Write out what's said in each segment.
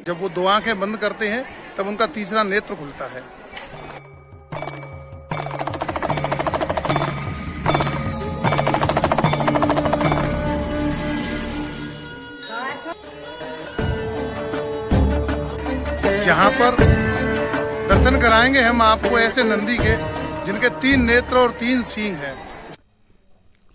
जब वो दो आंखें बंद करते हैं तब उनका तीसरा नेत्र खुलता है। यहाँ पर दर्शन कराएंगे हम आपको ऐसे नंदी के जिनके 3 नेत्र और 3 सींग हैं।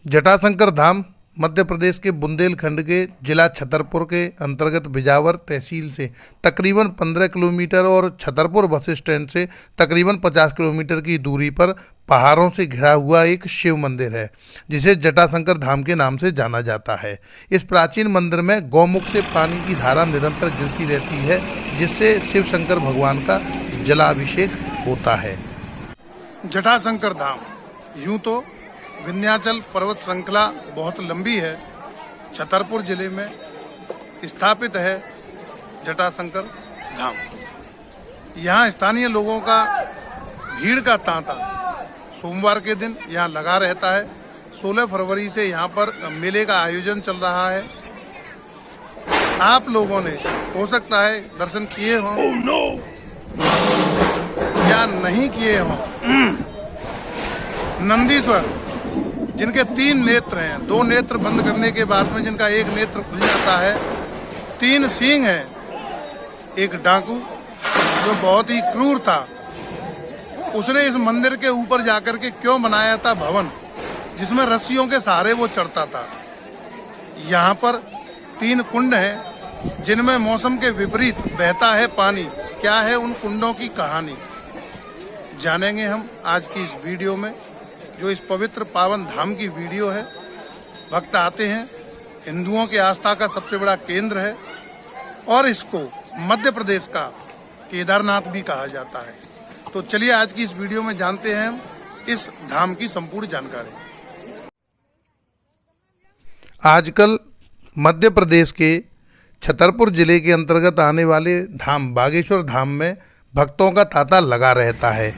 जटाशंकर धाम मध्य प्रदेश के बुंदेलखंड के जिला छतरपुर के अंतर्गत बिजावर तहसील से तकरीबन 15 किलोमीटर और छतरपुर बस स्टैंड से तकरीबन 50 किलोमीटर की दूरी पर पहाड़ों से घिरा हुआ एक शिव मंदिर है, जिसे जटाशंकर धाम के नाम से जाना जाता है। इस प्राचीन मंदिर में गौमुख से पानी की धारा निरंतर गिरती रहती है, जिससे शिव शंकर भगवान का जलाभिषेक होता है। जटाशंकर धाम यूं तो विंध्याचल पर्वत श्रृंखला बहुत लंबी है। छतरपुर जिले में स्थापित है जटाशंकर धाम। यहाँ स्थानीय लोगों का भीड़ का तांता सोमवार के दिन यहाँ लगा रहता है। 16 फरवरी से यहाँ पर मेले का आयोजन चल रहा है। आप लोगों ने हो सकता है दर्शन किए हों या नहीं किए हों। नंदीश्वर जिनके 3 नेत्र हैं, 2 नेत्र बंद करने के बाद में जिनका 1 नेत्र खुल जाता है, 3 सींग है। एक डाकू जो बहुत ही क्रूर था, उसने इस मंदिर के ऊपर जाकर के क्यों बनाया था भवन, जिसमें रस्सियों के सहारे वो चढ़ता था। यहाँ पर 3 कुंड हैं जिनमें मौसम के विपरीत बहता है पानी। क्या है उन कुंडों की कहानी, जानेंगे हम आज की इस वीडियो में, जो इस पवित्र पावन धाम की वीडियो है। भक्त आते हैं, हिंदुओं की आस्था का सबसे बड़ा केंद्र है और इसको मध्य प्रदेश का केदारनाथ भी कहा जाता है। तो चलिए आज की इस वीडियो में जानते हैं इस धाम की संपूर्ण जानकारी। आजकल मध्य प्रदेश के छतरपुर जिले के अंतर्गत आने वाले धाम बागेश्वर धाम में भक्तों का तांता लगा रहता है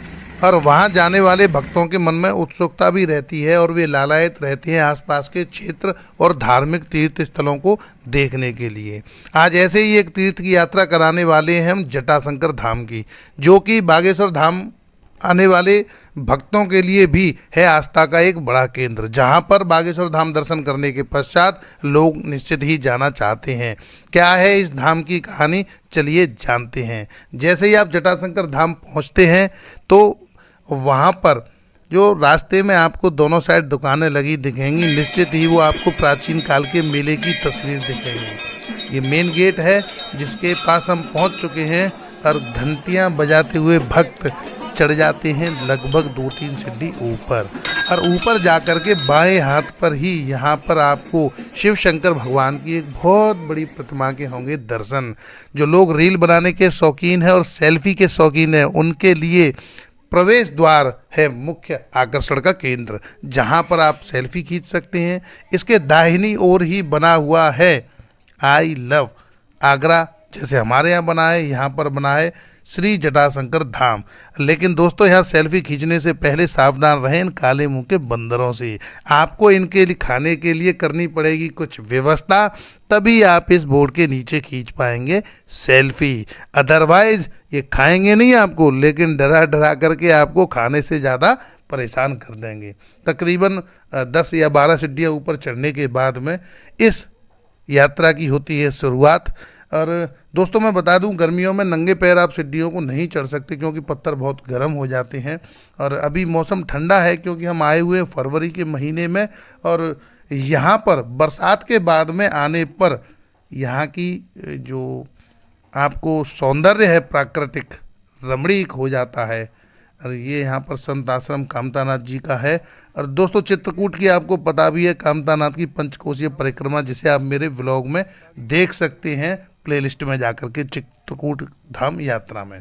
और वहां जाने वाले भक्तों के मन में उत्सुकता भी रहती है और वे लालायित रहते हैं आसपास के क्षेत्र और धार्मिक तीर्थ स्थलों को देखने के लिए। आज ऐसे ही एक तीर्थ की यात्रा कराने वाले हैं हम जटाशंकर धाम की, जो कि बागेश्वर धाम आने वाले भक्तों के लिए भी है आस्था का एक बड़ा केंद्र, जहां पर बागेश्वर धाम दर्शन करने के पश्चात लोग निश्चित ही जाना चाहते हैं। क्या है इस धाम की कहानी, चलिए जानते हैं। जैसे ही आप जटाशंकर धाम पहुंचते हैं तो वहां पर जो रास्ते में आपको दोनों साइड दुकानें लगी दिखेंगी, निश्चित ही वो आपको प्राचीन काल के मेले की तस्वीर दिखेंगी। ये मेन गेट है जिसके पास हम पहुंच चुके हैं और घंटियां बजाते हुए भक्त चढ़ जाते हैं लगभग 2-3 सीढ़ी ऊपर, और ऊपर जाकर के बाएं हाथ पर ही यहाँ पर आपको शिव शंकर भगवान की एक बहुत बड़ी प्रतिमा के होंगे दर्शन। जो लोग रील बनाने के शौकीन हैं और सेल्फी के शौकीन हैं, उनके लिए प्रवेश द्वार है मुख्य आकर्षण का केंद्र, जहां पर आप सेल्फी खींच सकते हैं। इसके दाहिनी ओर ही बना हुआ है आई लव आगरा, जैसे हमारे यहाँ बना है, यहाँ पर बना है श्री जटाशंकर धाम। लेकिन दोस्तों, यहाँ सेल्फी खींचने से पहले सावधान रहें इन काले मुंह के बंदरों से। आपको इनके लिए खाने के लिए करनी पड़ेगी कुछ व्यवस्था, तभी आप इस बोर्ड के नीचे खींच पाएंगे सेल्फी। अदरवाइज ये खाएंगे नहीं आपको, लेकिन डरा डरा करके आपको खाने से ज़्यादा परेशान कर देंगे। तकरीबन 10 या 12 सीढ़ियाँ ऊपर चढ़ने के बाद में इस यात्रा की होती है शुरुआत। और दोस्तों, मैं बता दूं, गर्मियों में नंगे पैर आप सीढ़ियों को नहीं चढ़ सकते क्योंकि पत्थर बहुत गर्म हो जाते हैं। और अभी मौसम ठंडा है क्योंकि हम आए हुए हैं फरवरी के महीने में, और यहाँ पर बरसात के बाद में आने पर यहाँ की जो आपको सौंदर्य है प्राकृतिक रमणीक हो जाता है। और ये यहाँ पर संत आश्रम कामतानाथ जी का है। और दोस्तों, चित्रकूट की आपको पता भी है, कामतानाथ की पंचकोशीय परिक्रमा, जिसे आप मेरे व्लॉग में देख सकते हैं प्लेलिस्ट में जाकर के, चित्रकूट धाम यात्रा में।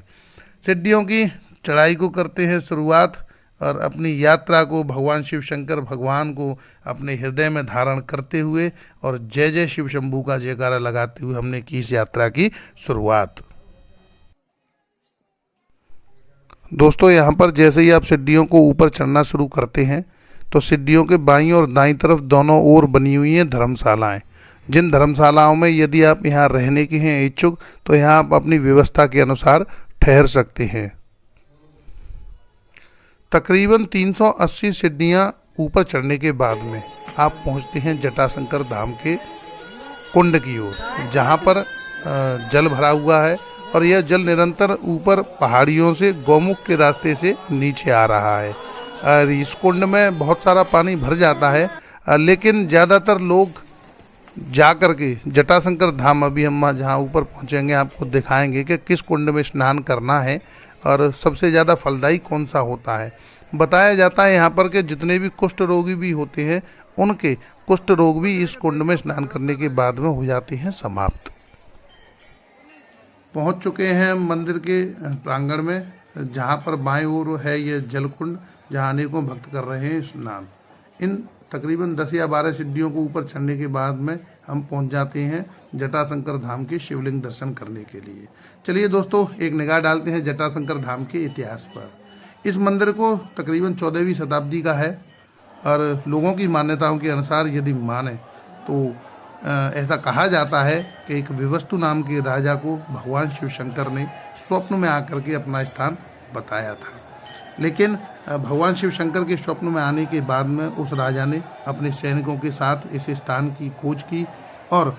सीढ़ियों की चढ़ाई को करते हैं शुरुआत और अपनी यात्रा को भगवान शिव शंकर भगवान को अपने हृदय में धारण करते हुए और जय जय शिव शंभू का जयकारा लगाते हुए हमने की इस यात्रा की शुरुआत। दोस्तों, यहाँ पर जैसे ही आप सीढ़ियों को ऊपर चढ़ना शुरू करते हैं तो सीढ़ियों के बाईं और दाईं तरफ दोनों ओर बनी हुई हैं धर्मशालाएं, जिन धर्मशालाओं में यदि आप यहाँ रहने के हैं इच्छुक, तो यहाँ आप अपनी व्यवस्था के अनुसार ठहर सकते हैं। तकरीबन 380 सीढ़ियाँ ऊपर चढ़ने के बाद में आप पहुँचते हैं जटाशंकर धाम के कुंड की ओर, जहाँ पर जल भरा हुआ है और यह जल निरंतर ऊपर पहाड़ियों से गौमुख के रास्ते से नीचे आ रहा है। और इस कुंड में बहुत सारा पानी भर जाता है, लेकिन ज़्यादातर लोग जा कर के जटाशंकर धाम, अभी हम जहाँ ऊपर पहुँचेंगे आपको दिखाएंगे कि किस कुंड में स्नान करना है और सबसे ज़्यादा फलदायी कौन सा होता है। बताया जाता है यहाँ पर कि जितने भी कुष्ठ रोगी भी होते हैं उनके कुष्ठ रोग भी इस कुंड में स्नान करने के बाद में हो जाते हैं समाप्त। पहुँच चुके हैं मंदिर के प्रांगण में, जहाँ पर बाएं ओर है ये जल कुंड, जहाँ अनेकों भक्त कर रहे हैं स्नान। इन तकरीबन 10 या 12 सीढ़ियों को ऊपर चढ़ने के बाद में हम पहुंच जाते हैं जटाशंकर धाम के शिवलिंग दर्शन करने के लिए। चलिए दोस्तों, एक निगाह डालते हैं जटाशंकर धाम के इतिहास पर। इस मंदिर को तकरीबन 14वीं शताब्दी का है और लोगों की मान्यताओं के अनुसार यदि माने तो ऐसा कहा जाता है कि एक विवस्तु नाम के राजा को भगवान शिव शंकर ने स्वप्न में आकर के अपना स्थान बताया था। लेकिन भगवान शिव शंकर के स्वप्न में आने के बाद में उस राजा ने अपने सैनिकों के साथ इस स्थान की खोज की और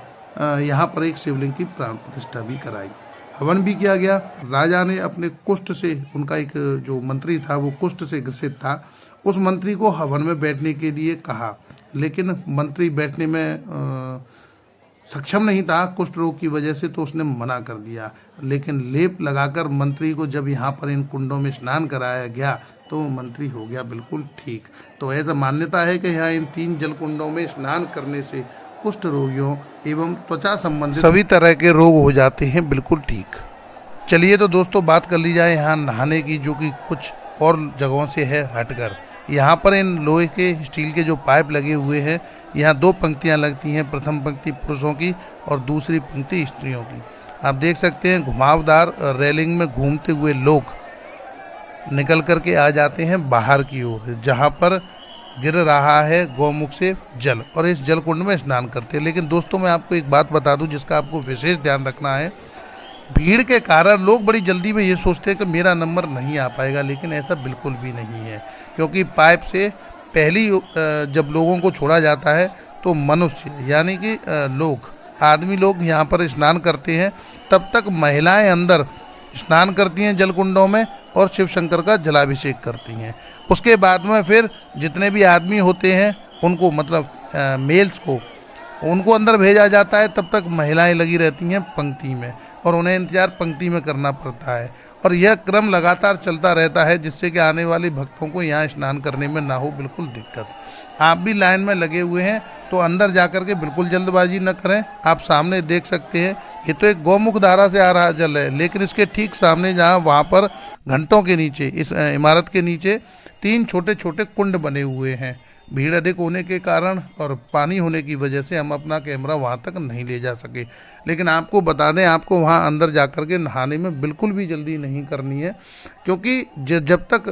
यहाँ पर एक शिवलिंग की प्राण प्रतिष्ठा भी कराई, हवन भी किया गया। राजा ने अपने कुष्ठ से, उनका एक जो मंत्री था वो कुष्ठ से ग्रसित था, उस मंत्री को हवन में बैठने के लिए कहा, लेकिन मंत्री बैठने में सक्षम नहीं था कुष्ठ रोग की वजह से, तो उसने मना कर दिया। लेकिन लेप लगाकर मंत्री को जब यहाँ पर इन कुंडों में स्नान कराया गया तो मंत्री हो गया बिल्कुल ठीक। तो ऐसा मान्यता है कि यहाँ इन 3 जल कुंडों में स्नान करने से कुष्ठ रोगियों एवं त्वचा संबंधित सभी तरह के रोग हो जाते हैं बिल्कुल ठीक। चलिए तो दोस्तों, बात कर ली जाए यहाँ नहाने की, जो कि कुछ और जगहों से है हटकर। यहाँ पर इन लोहे के स्टील के जो पाइप लगे हुए हैं, यहाँ 2 पंक्तियाँ लगती हैं, प्रथम पंक्ति पुरुषों की और दूसरी पंक्ति स्त्रियों की। आप देख सकते हैं घुमावदार रेलिंग में घूमते हुए लोग निकल करके आ जाते हैं बाहर की ओर, जहाँ पर गिर रहा है गौमुख से जल, और इस जल कुंड में स्नान करते हैं। लेकिन दोस्तों, मैं आपको एक बात बता दूं जिसका आपको विशेष ध्यान रखना है। भीड़ के कारण लोग बड़ी जल्दी में ये सोचते हैं कि मेरा नंबर नहीं आ पाएगा, लेकिन ऐसा बिल्कुल भी नहीं है, क्योंकि पाइप से पहली जब लोगों को छोड़ा जाता है तो मनुष्य यानी कि आदमी लोग यहाँ पर स्नान करते हैं, तब तक महिलाएं अंदर स्नान करती हैं जल कुंडों में और शिव शंकर का जलाभिषेक करती हैं। उसके बाद में फिर जितने भी आदमी होते हैं उनको, मतलब मेल्स को, उनको अंदर भेजा जाता है। तब तक महिलाएं लगी रहती हैं पंक्ति में और उन्हें इंतजार पंक्ति में करना पड़ता है, और यह क्रम लगातार चलता रहता है, जिससे कि आने वाले भक्तों को यहाँ स्नान करने में ना हो बिल्कुल दिक्कत। आप भी लाइन में लगे हुए हैं तो अंदर जाकर के बिल्कुल जल्दबाजी न करें। आप सामने देख सकते हैं, ये तो एक गौमुख धारा से आ रहा जल है, लेकिन इसके ठीक सामने जहाँ, वहाँ पर घंटों के नीचे, इस इमारत के नीचे 3 छोटे छोटे कुंड बने हुए हैं। भीड़ अधिक होने के कारण और पानी होने की वजह से हम अपना कैमरा वहाँ तक नहीं ले जा सके, लेकिन आपको बता दें, आपको वहाँ अंदर जाकर के नहाने में बिल्कुल भी जल्दी नहीं करनी है, क्योंकि जब तक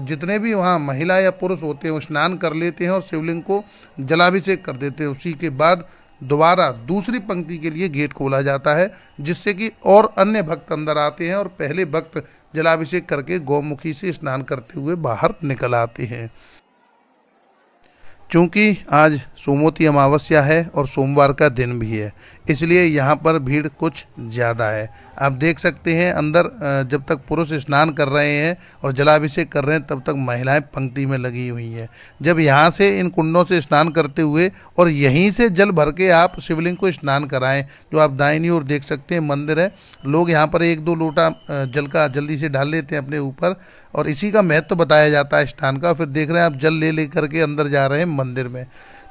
जितने भी वहाँ महिला या पुरुष होते हैं वो स्नान कर लेते हैं और शिवलिंग को जलाभिषेक कर देते हैं, उसी के बाद दोबारा दूसरी पंक्ति के लिए गेट खोला जाता है, जिससे कि और अन्य भक्त अंदर आते हैं और पहले भक्त जलाभिषेक करके गौमुखी से स्नान करते हुए बाहर निकल आते हैं। चूँकि आज सोमवती अमावस्या है और सोमवार का दिन भी है, इसलिए यहाँ पर भीड़ कुछ ज़्यादा है। आप देख सकते हैं अंदर जब तक पुरुष स्नान कर रहे हैं और जलाभिषेक कर रहे हैं, तब तक महिलाएं पंक्ति में लगी हुई हैं। जब यहाँ से इन कुंडों से स्नान करते हुए और यहीं से जल भर के आप शिवलिंग को स्नान कराएं, जो आप दाहिनी ओर देख सकते हैं मंदिर है, लोग यहाँ पर 1-2 लोटा जल का जल्दी से डाल लेते हैं अपने ऊपर, और इसी का महत्व बताया जाता है स्नान का। फिर देख रहे हैं आप जल ले करके अंदर जा रहे हैं मंदिर में।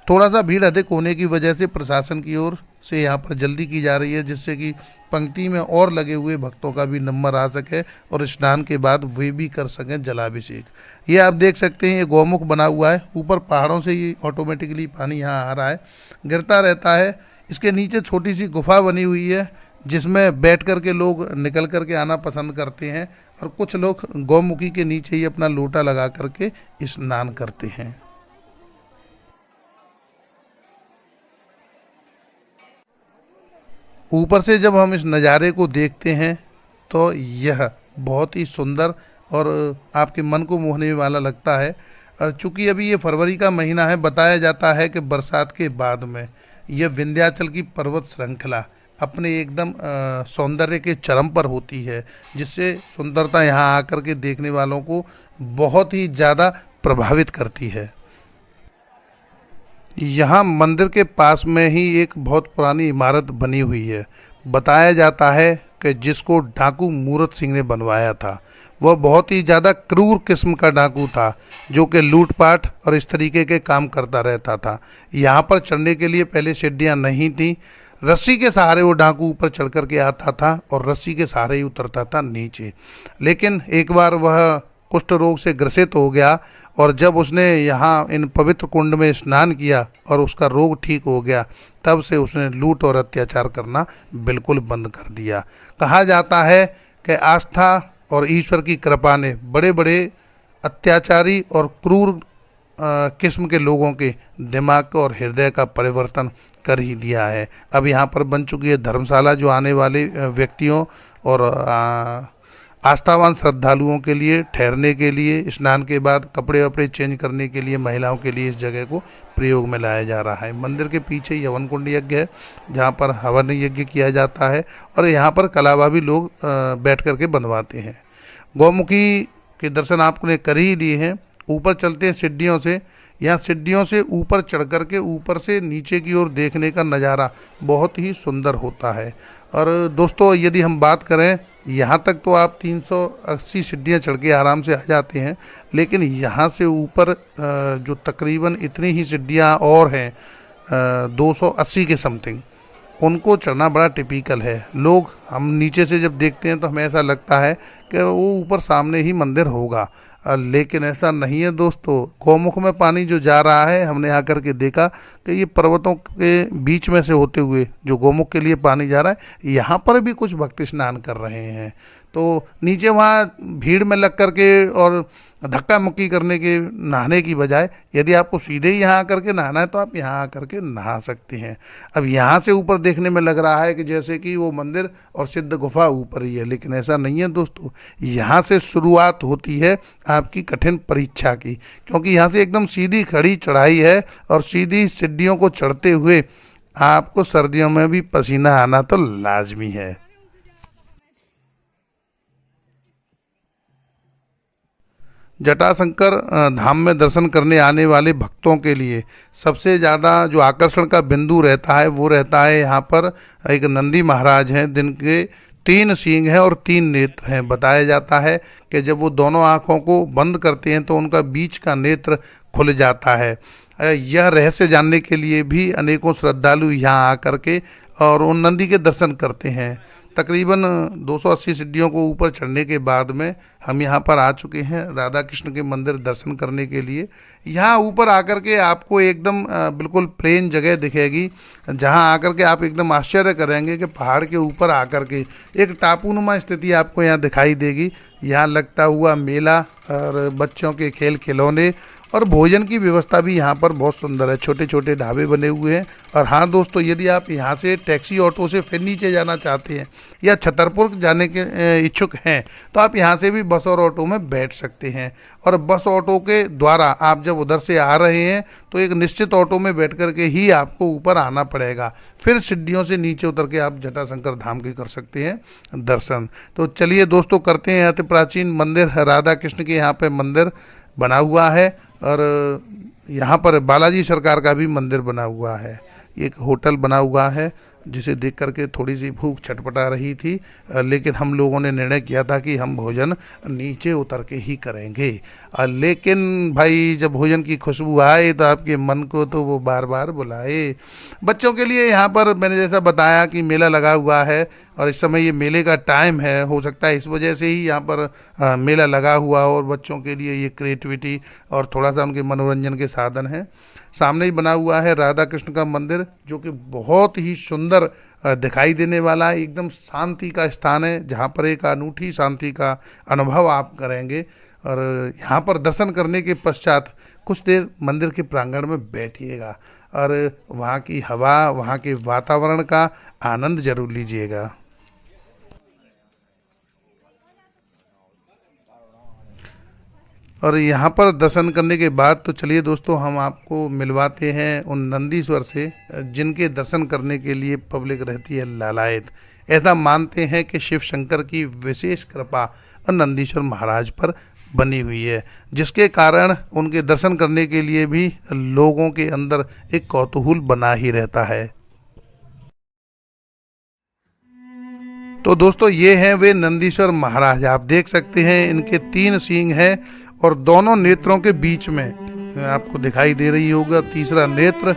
थोड़ा सा भीड़ अधिक होने की वजह से प्रशासन की ओर से यहाँ पर जल्दी की जा रही है, जिससे कि पंक्ति में और लगे हुए भक्तों का भी नंबर आ सके और स्नान के बाद वे भी कर सकें जलाभिषेक। ये आप देख सकते हैं, ये गौमुख बना हुआ है, ऊपर पहाड़ों से ये ऑटोमेटिकली पानी यहाँ आ रहा है, गिरता रहता है। इसके नीचे छोटी सी गुफा बनी हुई है, जिसमें बैठ कर के लोग निकल कर के आना पसंद करते हैं, और कुछ लोग गौमुखी के नीचे ही अपना लोटा लगा करके स्नान करते हैं। ऊपर से जब हम इस नज़ारे को देखते हैं तो यह बहुत ही सुंदर और आपके मन को मोहने वाला लगता है। और चूंकि अभी ये फरवरी का महीना है, बताया जाता है कि बरसात के बाद में यह विंध्याचल की पर्वत श्रृंखला अपने एकदम सौंदर्य के चरम पर होती है, जिससे सुंदरता यहाँ आकर के देखने वालों को बहुत ही ज़्यादा प्रभावित करती है। यहाँ मंदिर के पास में ही एक बहुत पुरानी इमारत बनी हुई है। बताया जाता है कि जिसको डाकू मूरत सिंह ने बनवाया था, वह बहुत ही ज़्यादा क्रूर किस्म का डाकू था, जो कि लूटपाट और इस तरीके के काम करता रहता था। यहाँ पर चढ़ने के लिए पहले सीढ़ियाँ नहीं थीं, रस्सी के सहारे वो डाकू ऊपर चढ़ कर के आता था और रस्सी के सहारे ही उतरता था नीचे। लेकिन एक बार वह कुष्ठ रोग से ग्रसित हो गया और जब उसने यहाँ इन पवित्र कुंड में स्नान किया और उसका रोग ठीक हो गया, तब से उसने लूट और अत्याचार करना बिल्कुल बंद कर दिया। कहा जाता है कि आस्था और ईश्वर की कृपा ने बड़े बड़े अत्याचारी और क्रूर किस्म के लोगों के दिमाग और हृदय का परिवर्तन कर ही दिया है। अब यहाँ पर बन चुकी है धर्मशाला, जो आने वाले व्यक्तियों और आस्थावान श्रद्धालुओं के लिए ठहरने के लिए, स्नान के बाद कपड़े वपड़े चेंज करने के लिए महिलाओं के लिए इस जगह को प्रयोग में लाया जा रहा है। मंदिर के पीछे ही हवन कुंड यज्ञ है, जहाँ पर हवन यज्ञ किया जाता है और यहाँ पर कलावा भी लोग बैठ करके बनवाते हैं। गौमुखी के दर्शन आपने कर ही लिए हैं। ऊपर चलते हैं सीढ़ियों से। यहाँ सीढ़ियों से ऊपर चढ़ कर के ऊपर से नीचे की ओर देखने का नज़ारा बहुत ही सुंदर होता है। और दोस्तों, यदि हम बात करें, यहाँ तक तो आप 380 सीढ़ियाँ चढ़ के आराम से आ जाते हैं, लेकिन यहाँ से ऊपर जो तकरीबन इतनी ही सीढ़ियाँ और हैं 280 के समथिंग, उनको चढ़ना बड़ा टिपिकल है। लोग, हम नीचे से जब देखते हैं तो हमें ऐसा लगता है कि वो ऊपर सामने ही मंदिर होगा, लेकिन ऐसा नहीं है दोस्तों। गौमुख में पानी जो जा रहा है, हमने आकर के देखा कि ये पर्वतों के बीच में से होते हुए जो गौमुख के लिए पानी जा रहा है, यहाँ पर भी कुछ भक्त स्नान कर रहे हैं। तो नीचे वहाँ भीड़ में लग कर के और धक्का मुक्की करने के नहाने की बजाय यदि आपको सीधे ही यहाँ आकर के नहाना है तो आप यहाँ आकर के नहा सकते हैं। अब यहाँ से ऊपर देखने में लग रहा है कि जैसे कि वो मंदिर और सिद्ध गुफा ऊपर ही है, लेकिन ऐसा नहीं है दोस्तों। यहाँ से शुरुआत होती है आपकी कठिन परीक्षा की, क्योंकि यहाँ से एकदम सीधी खड़ी चढ़ाई है और सीधी सीढ़ियों को चढ़ते हुए आपको सर्दियों में भी पसीना आना तो लाजमी है। जटाशंकर धाम में दर्शन करने आने वाले भक्तों के लिए सबसे ज़्यादा जो आकर्षण का बिंदु रहता है, वो रहता है यहाँ पर एक नंदी महाराज हैं, जिनके 3 सींग हैं और 3 नेत्र हैं। बताया जाता है कि जब वो दोनों आँखों को बंद करते हैं तो उनका बीच का नेत्र खुल जाता है। यह रहस्य जानने के लिए भी अनेकों श्रद्धालु यहाँ आकर के और उन नंदी के दर्शन करते हैं। तकरीबन 280 सीढ़ियों को ऊपर चढ़ने के बाद में हम यहाँ पर आ चुके हैं राधा कृष्ण के मंदिर दर्शन करने के लिए। यहाँ ऊपर आकर के आपको एकदम बिल्कुल प्लेन जगह दिखेगी, जहाँ आकर के आप एकदम आश्चर्य करेंगे कि पहाड़ के ऊपर आकर के एक टापूनुमा स्थिति आपको यहाँ दिखाई देगी। यहाँ लगता हुआ मेला और बच्चों के खेल खिलौने और भोजन की व्यवस्था भी यहाँ पर बहुत सुंदर है। छोटे छोटे ढाबे बने हुए हैं। और हाँ दोस्तों, यदि आप यहाँ से टैक्सी ऑटो से फिर नीचे जाना चाहते हैं या छतरपुर जाने के इच्छुक हैं तो आप यहाँ से भी बस और ऑटो में बैठ सकते हैं। और बस ऑटो के द्वारा आप जब उधर से आ रहे हैं तो एक निश्चित ऑटो में बैठ कर के ही आपको ऊपर आना पड़ेगा, फिर सीढ़ियों से नीचे उतर के आप जटाशंकर धाम के कर सकते हैं दर्शन। तो चलिए दोस्तों, करते हैं अति प्राचीन मंदिर राधा कृष्ण के यहाँ पे मंदिर बना हुआ है और यहाँ पर बालाजी सरकार का भी मंदिर बना हुआ है। एक होटल बना हुआ है जिसे देख करके थोड़ी सी भूख छटपटा रही थी, लेकिन हम लोगों ने निर्णय किया था कि हम भोजन नीचे उतर के ही करेंगे। लेकिन भाई, जब भोजन की खुशबू आए तो आपके मन को तो वो बार बार बुलाए। बच्चों के लिए यहाँ पर मैंने जैसा बताया कि मेला लगा हुआ है और इस समय ये मेले का टाइम है, हो सकता है इस वजह से ही यहाँ पर मेला लगा हुआ हो और बच्चों के लिए ये क्रिएटिविटी और थोड़ा सा उनके मनोरंजन के साधन हैं। सामने ही बना हुआ है राधा कृष्ण का मंदिर, जो कि बहुत ही सुंदर दिखाई देने वाला है। एकदम शांति का स्थान है, जहाँ पर एक अनूठी शांति का अनुभव आप करेंगे। और यहाँ पर दर्शन करने के पश्चात कुछ देर मंदिर के प्रांगण में बैठिएगा। और वहाँ की हवा, वहाँ के वातावरण का आनंद जरूर लीजिएगा। और यहाँ पर दर्शन करने के बाद तो चलिए दोस्तों हम आपको मिलवाते हैं उन नंदीश्वर से, जिनके दर्शन करने के लिए पब्लिक रहती है लालायत। ऐसा मानते हैं कि शिव शंकर की विशेष कृपा और नंदीश्वर महाराज पर बनी हुई है, जिसके कारण उनके दर्शन करने के लिए भी लोगों के अंदर एक कौतूहल बना ही रहता है। तो दोस्तों ये हैं वे नंदीश्वर महाराज। आप देख सकते हैं इनके 3 सींग हैं और दोनों नेत्रों के बीच में आपको दिखाई दे रही होगा तीसरा नेत्र।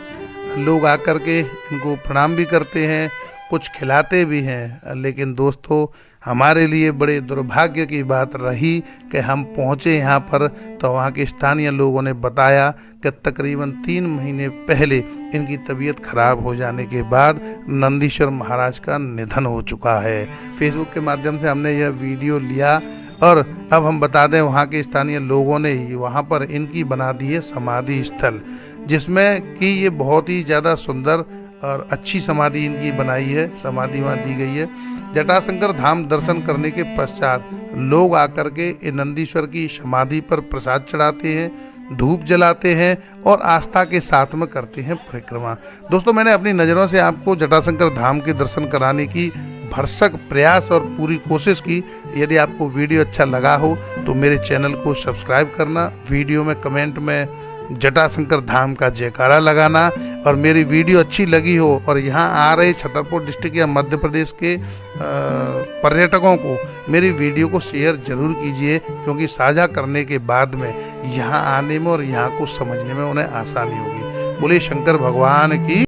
लोग आकर के इनको प्रणाम भी करते हैं, कुछ खिलाते भी हैं। लेकिन दोस्तों हमारे लिए बड़े दुर्भाग्य की बात रही कि हम पहुँचे यहाँ पर तो वहाँ के स्थानीय लोगों ने बताया कि तकरीबन 3 महीने पहले इनकी तबीयत खराब हो जाने के बाद नंदीश्वर महाराज का निधन हो चुका है। फेसबुक के माध्यम से हमने यह वीडियो लिया और अब हम बता दें वहाँ के स्थानीय लोगों ने ही वहाँ पर इनकी बना दी है समाधि स्थल, जिसमें कि ये बहुत ही ज़्यादा सुंदर और अच्छी समाधि इनकी बनाई है, समाधि वहाँ दी गई है। जटाशंकर धाम दर्शन करने के पश्चात लोग आकर के नंदीश्वर की समाधि पर प्रसाद चढ़ाते हैं, धूप जलाते हैं और आस्था के साथ में करते हैं परिक्रमा। दोस्तों मैंने अपनी नज़रों से आपको जटाशंकर धाम के दर्शन कराने की भरसक प्रयास और पूरी कोशिश की। यदि आपको वीडियो अच्छा लगा हो तो मेरे चैनल को सब्सक्राइब करना, वीडियो में कमेंट में जटाशंकर धाम का जयकारा लगाना, और मेरी वीडियो अच्छी लगी हो और यहाँ आ रहे छतरपुर डिस्ट्रिक्ट या मध्य प्रदेश के पर्यटकों को मेरी वीडियो को शेयर जरूर कीजिए, क्योंकि साझा करने के बाद में यहाँ आने में और यहाँ को समझने में उन्हें आसानी होगी। बोले शंकर भगवान की।